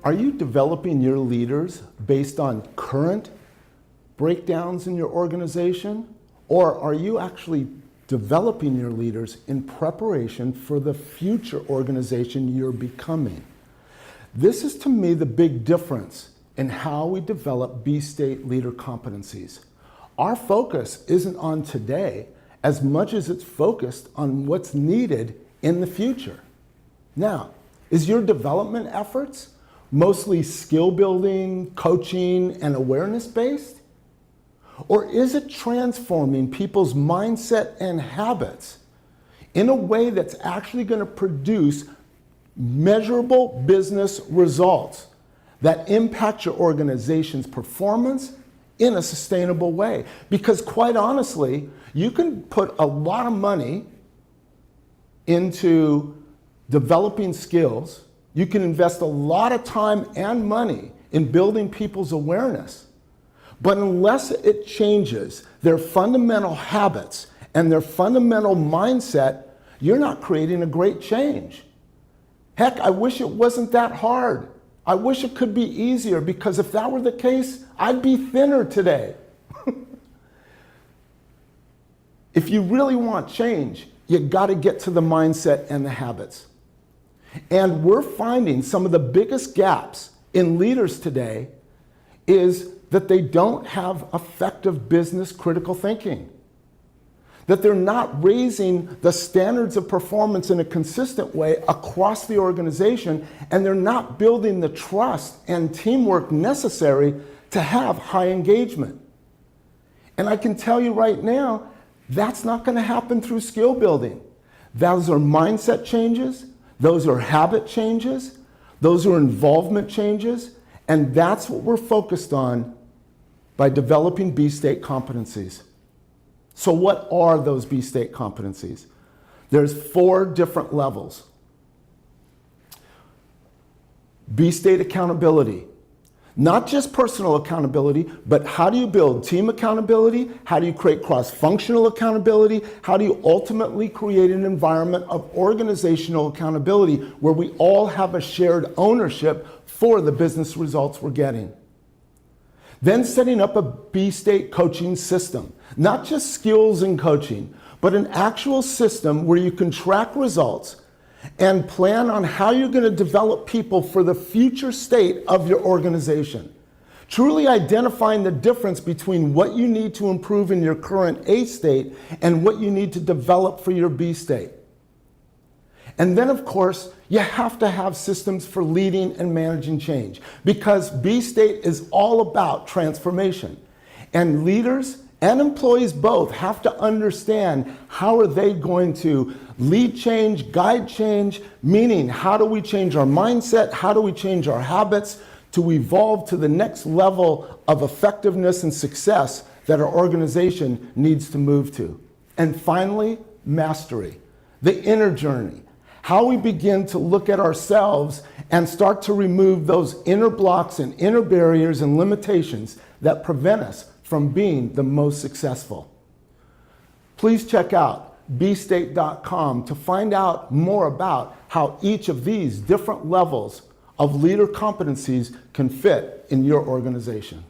Are you developing your leaders based on current breakdowns in your organization? Or are you actually developing your leaders in preparation for the future organization you're becoming? This is, to me, the big difference in how we develop B-State leader competencies. Our focus isn't on today as much as it's focused on what's needed in the future. Now, is your development efforts mostly skill building, coaching, and awareness based? Or is it transforming people's mindset and habits in a way that's actually going to produce measurable business results that impact your organization's performance in a sustainable way? Because quite honestly, you can put a lot of money into developing skills. You can invest a lot of time and money in building people's awareness. But unless it changes their fundamental habits and their fundamental mindset, you're not creating a great change. Heck, I wish it wasn't that hard. I wish it could be easier, because if that were the case, I'd be thinner today. If you really want change, you got to get to the mindset and the habits. And we're finding some of the biggest gaps in leaders today is that they don't have effective business critical thinking, that they're not raising the standards of performance in a consistent way across the organization, and they're not building the trust and teamwork necessary to have high engagement. And I can tell you right now, that's not going to happen through skill building. Those are mindset changes, those are habit changes, those are involvement changes, and that's what we're focused on by developing B-State competencies. So what are those B-State competencies? There's 4 different levels. B-State accountability. Not just personal accountability, but how do you build team accountability? How do you create cross-functional accountability? How do you ultimately create an environment of organizational accountability where we all have a shared ownership for the business results we're getting? Then setting up a B-State coaching system, not just skills and coaching, but an actual system where you can track results and plan on how you're going to develop people for the future state of your organization. Truly identifying the difference between what you need to improve in your current A state and what you need to develop for your B state. And then, of course, you have to have systems for leading and managing change, because B state is all about transformation. And leaders and employees both have to understand how are they going to lead change, guide change, meaning how do we change our mindset, how do we change our habits to evolve to the next level of effectiveness and success that our organization needs to move to. And finally, mastery, the inner journey. How we begin to look at ourselves and start to remove those inner blocks and inner barriers and limitations that prevent us from being the most successful. Please check out bstate.com to find out more about how each of these different levels of leader competencies can fit in your organization.